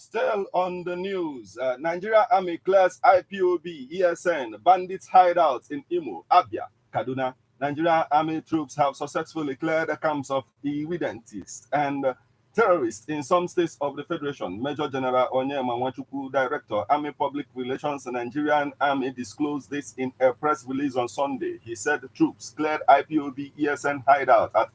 Still on the news, Nigeria Army clears IPOB, ESN, bandits hideouts in Imo, Abia, Kaduna. Nigeria Army troops have successfully cleared the camps of evidentists and terrorists in some states of the Federation. Major General Onyema Nwachukwu, Director, Army Public Relations, Nigerian Army, disclosed this in a press release on Sunday. He said the troops cleared IPOB, ESN hideout at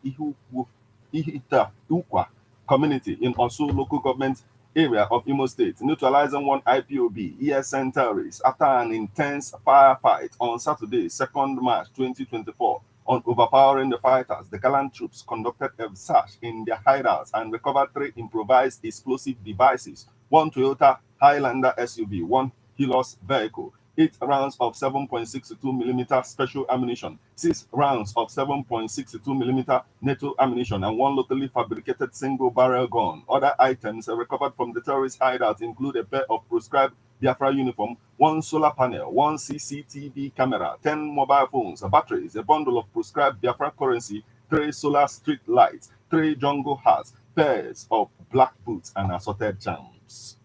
Ihita Ukwa community in Osu local government area of Imo State, neutralizing one IPOB ESN terrorist after an intense firefight on Saturday, 2nd March 2024. On overpowering the fighters, the gallant troops conducted a search in their hideouts and recovered 3 improvised explosive devices, 1 Toyota Highlander SUV, 1 Hilux vehicle, 8 rounds of 7.62mm special ammunition, 6 rounds of 7.62mm NATO ammunition, and 1 locally fabricated single-barrel gun. Other items recovered from the terrorist hideout include a pair of proscribed Biafra uniform, 1 solar panel, 1 CCTV camera, 10 mobile phones, batteries, a bundle of proscribed Biafra currency, 3 solar street lights, 3 jungle hats, pairs of black boots, and assorted charms.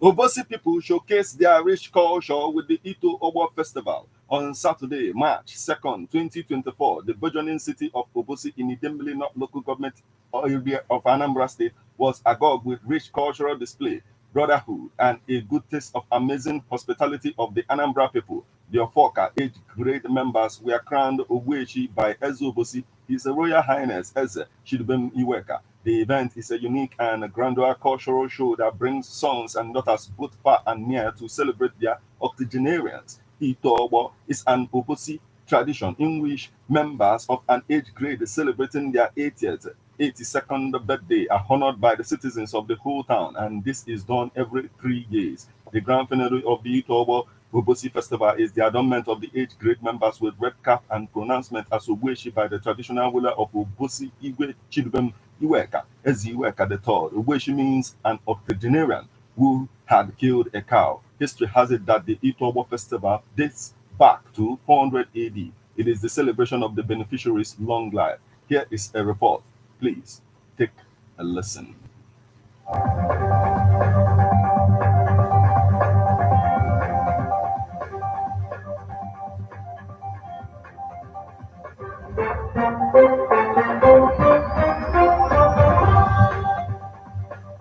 Obosi people showcase their rich culture with the Ito Ogbo Festival on Saturday, March 2nd, 2024. The burgeoning city of Obosi in Idembili North local government area of Anambra State was agog with rich cultural display, brotherhood, and a good taste of amazing hospitality of the Anambra people. The Ofoka age grade members were crowned Ogwechi by Eze Obosi, His Royal Highness Eze Chidubem Iweka. The event is a unique and grandeur cultural show that brings sons and daughters both far and near to celebrate their octogenarians. Ito Ogbo is an Obosi tradition in which members of an age grade celebrating their 80th, 82nd birthday are honored by the citizens of the whole town, and this is done every 3 years. The grand finale of the Ito Ogbo Obosi Festival is the adornment of the age grade members with red cap and pronouncement as Ogweshi by the traditional ruler of Obosi, Igwe Chidubem Iweka, Eze Iweka III. Ogweshi means an octogenarian who had killed a cow. History has it that the Ito Ogbo Festival dates back to 400 AD. It is the celebration of the beneficiary's long life. Here is a report. Please take a listen.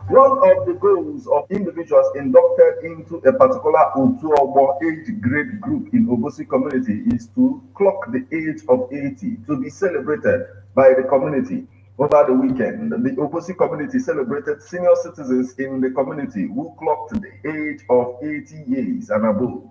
One of the goals of individuals inducted into a particular Ito Ogbo age grade group in Obosi community is to clock the age of 80 to be celebrated by the community. Over the weekend, the Obosi community celebrated senior citizens in the community who clocked the age of 80 years and above.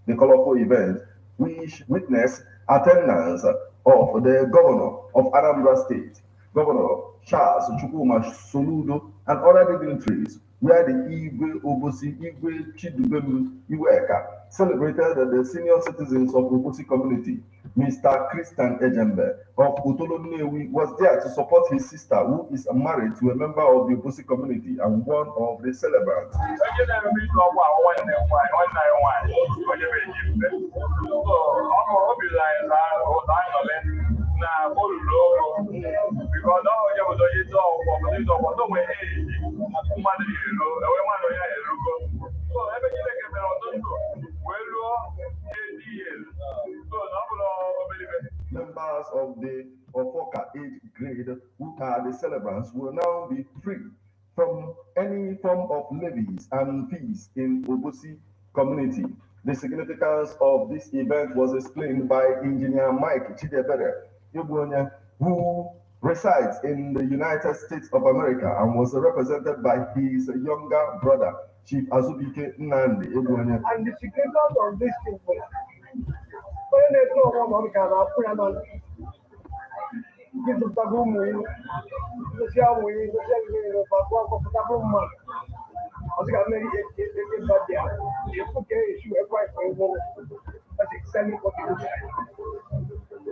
The colorful event, which witnessed attendance of the governor of Anambra State, Governor Charles Chukwuma Soludo, and other dignitaries, where the Igwe Obosi Igwe Chidubem Iweka celebrated the senior citizens of Obosi community. Mr. Christian Ejembe of Utolonewi was there to support his sister, who is married to a member of the Obosi community and one of the celebrants. Members of the Ofoka age grade who are the celebrants will now be free from any form of levies and fees in Obosi community. The significance of this event was explained by Engineer Mike Chidebere Ibuonya, who resides in the United States of America and was represented by his younger brother, Chief Azubike Nnamdi Ibuonya. And the significance of this thing was when they talk about Ghana, give the baboon, the Siamwe, the Siamwe, but one comfortable man. I think I made it, but yeah, the okay issue, a price for a woman, that's extending for the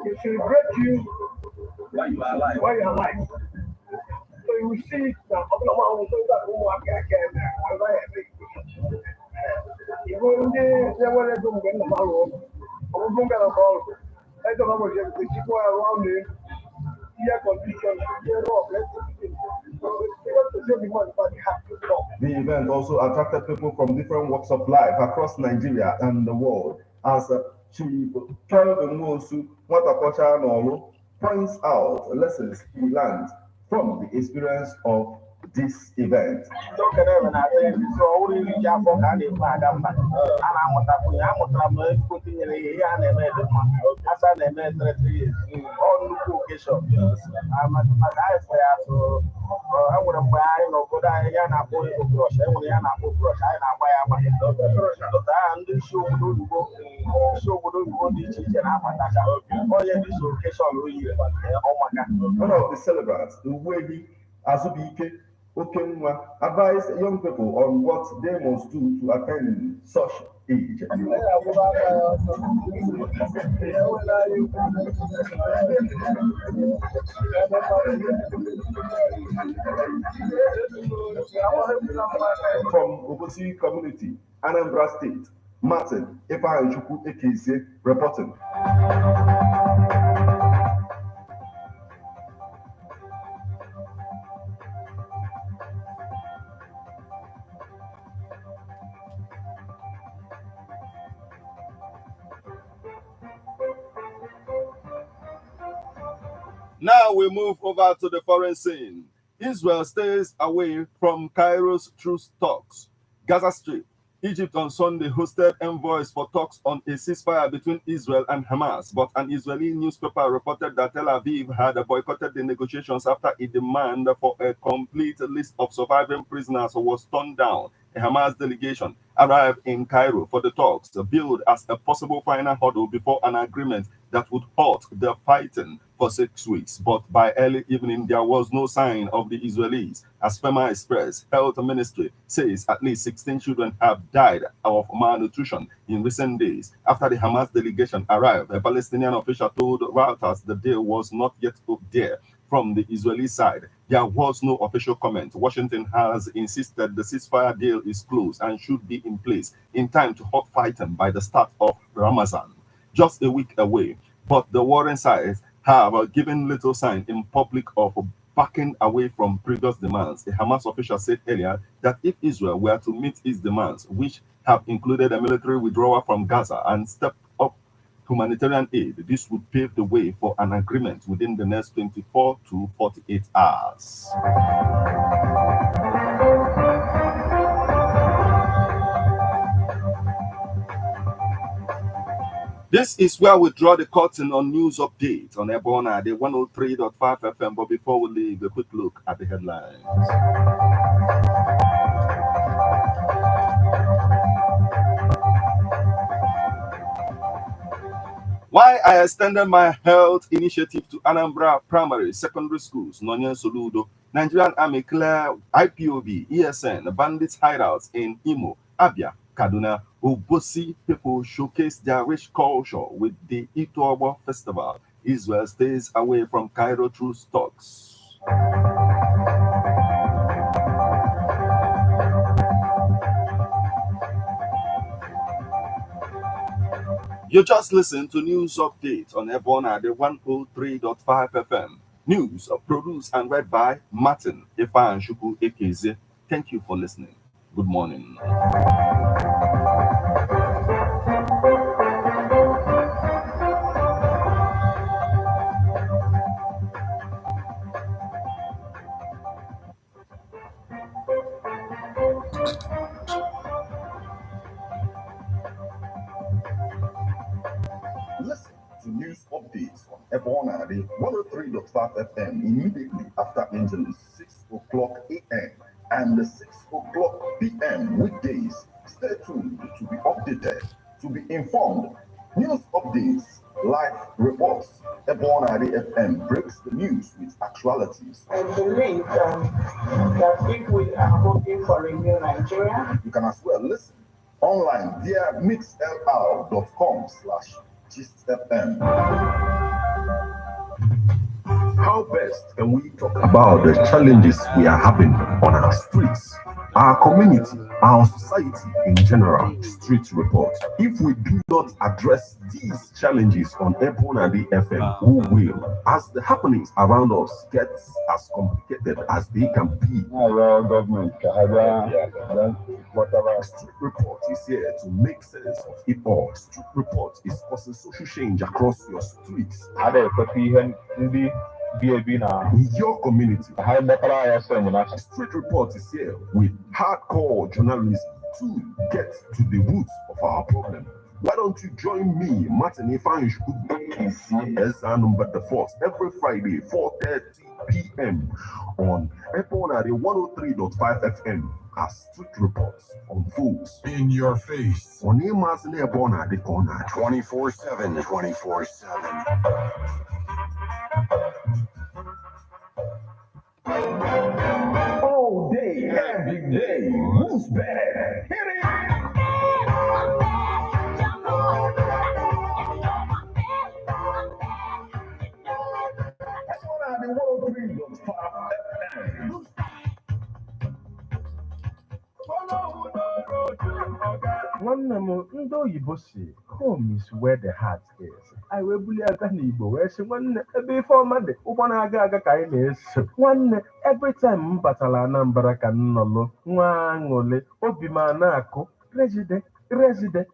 They celebrate you while you are alive. So you see that I'm not going to that I can, ndị na-enwere ego mgbe nna m alụ ọgụ ọgụgụ gara nke ọrụ ego ha nwere ego ejikwa ya rụọ ụlọ elu ihe kọndishọn ihe rọk The event also attracted people from different walks of life across Nigeria and the world, as Chief Kalbenwosu Mwatakocha Nolu points out lessons he learned from the experience of this event. One of the celebrants, Uwegi Azubike Okenwa, advised young people on what they must do to attain such age. From Obosi community, Anambra State, Martin Epachuku Ekeze reporting. Now we move over to the foreign scene. Israel stays away from Cairo's truce talks. Gaza Strip. Egypt on Sunday hosted envoys for talks on a ceasefire between Israel and Hamas, but an Israeli newspaper reported that Tel Aviv had boycotted the negotiations after a demand for a complete list of surviving prisoners was turned down. A Hamas delegation arrived in Cairo for the talks, billed as a possible final hurdle before an agreement that would halt the fighting for 6 weeks. But by early evening, there was no sign of the Israelis. As FEMA Express Health Ministry says, at least 16 children have died of malnutrition in recent days. After the Hamas delegation arrived, a Palestinian official told Reuters the deal was not yet up there. From the Israeli side, there was no official comment. Washington has insisted the ceasefire deal is close and should be in place in time to halt fighting by the start of Ramadan, just a week away. But the warring sides have given little sign in public of backing away from previous demands. A Hamas official said earlier that if Israel were to meet its demands, which have included a military withdrawal from Gaza and step up humanitarian aid, this would pave the way for an agreement within the next 24 to 48 hours. This is where we draw the curtain on news updates on Ebona, the 103.5 FM. But before we leave, a quick look at the headlines. Why I extended my health initiative to Anambra primary, secondary schools, Nonyen Soludo, Nigerian Army clear IPOB, ESN, bandits hideouts in Imo, Abia, Kaduna, Obosi people showcase their rich culture with the Ito Ogbo Festival. Israel stays away from Cairo truce talks. You just listened to news update on Ebona, the 103.5 FM. News produced and read by Martin Efanshuku Ekeze. Thank you for listening. Good morning. Listen to news updates on Ebona, the 103.5 FM immediately after engine 6 o'clock a.m. and 6 o'clock p.m. weekdays. Stay tuned to be updated, to be informed. News updates, live reports. Ebona FM breaks the news with actualities. I believe that if we are hoping for a new Nigeria, you can as well listen online via mixlr.com/GistFM. How best can we talk about the challenges we are having on our streets? our community, our society in general. Street report. If we do not address these challenges on Ebona FM, who will? As the happenings around us get as complicated as they can be. Government, Whatever. Street report is here to make sense of it all. Street report is causing social change across your streets. In your community. Street report is here with hardcore journalism to get to the roots of our problem. Why don't you join me, Martin Ifanju, as number the first every Friday, 4:30 p.m. on Epona 103.5 FM as Street Reports unfolds in your face. On Emas and Ebona the corner 24/7, 24/7. All day, every day. Who's better? Hit it! Nwanne m ndị oyibo si home is where the heart is. Anyị wee bulie aka n'Igbo wee sị nwanne ebe ife ọma dị ụgbọ na-aga aga ka anyị na-eso. Nwanne every time m batara Anambra ka m nọlụ nwa aṅụle obi m na-akụ resident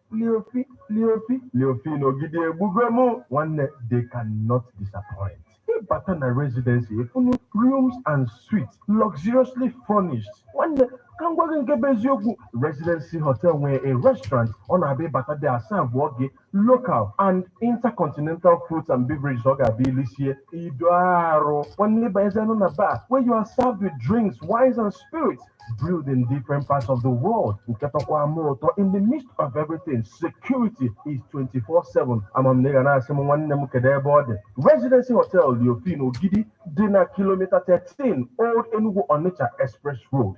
Leofi n'ogidi egbugo m. Nwanne they cannot disappoint. Ịbata na residency ifunu rooms and suites luxuriously furnished. Nwanne ka m gwa gị nke bụ eziokwu, Residency Hotel nwere a restaurant ọ na-abịa ịbata dị asaa abụọ gị local and intercontinental foods and beverages ọ ga-abịa ilisie ido arụ. Nwanne ịbanyezianụ na bar where you are served with drinks, wines and spirits brewed in different parts of the world. In the midst of everything, security is 24/7. Residency Hotel Leofino Gidi, Dina Kilometer 13, Old Enugu Onitsha Express Road.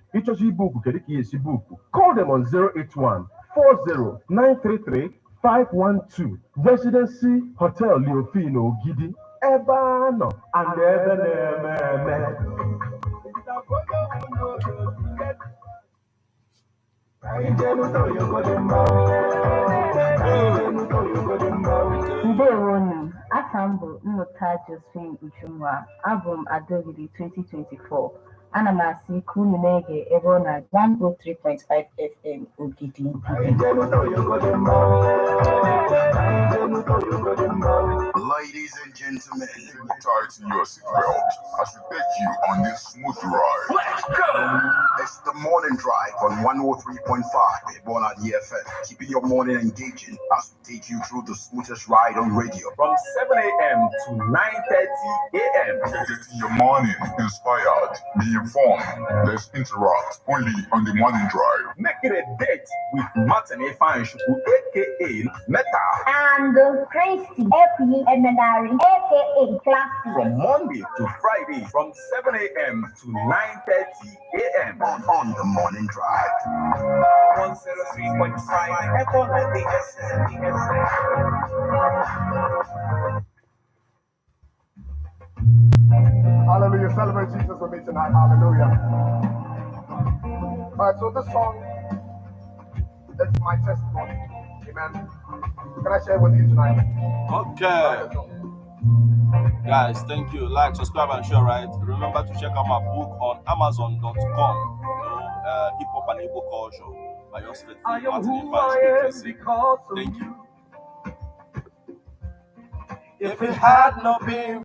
Call them on 081 40 933 512. Residency Hotel Leofino Gidi, Ebano and Ebenem. Ndewonu, afam bụ Mmụta Josephine Ujunwa, abụ Adogidi 2024. Ana m asị ka unu na-ege ebe ọ na 103.5 FM Ogidi. Ladies and gentlemen, tighten your seatbelt as we take you on this smooth ride. Let's go! It's the morning drive on 103.5 Ebona FM, keeping your morning engaging as we take you through the smoothest ride on radio. From 7 a.m. to 9:30 a.m. Getting your morning inspired, be informed, let's interact only on the morning drive. Make it a date with Martin Ifanju, aka Meta. And Christy, aka Eminari, aka Classy. From Monday to Friday, from 7 a.m. to 9:30 a.m. on the morning drive. 103.5 Hallelujah. Celebrate Jesus with me tonight. Hallelujah. All right, so this song, it's my testimony. Amen. Can I share with you tonight? Okay. Guys, thank you. Like, subscribe, and share, right? Remember to check out my book on Amazon.com. Hip Hop and Igbo Culture by yours faithfully, Martin Ifanju. Thank you. If it had not been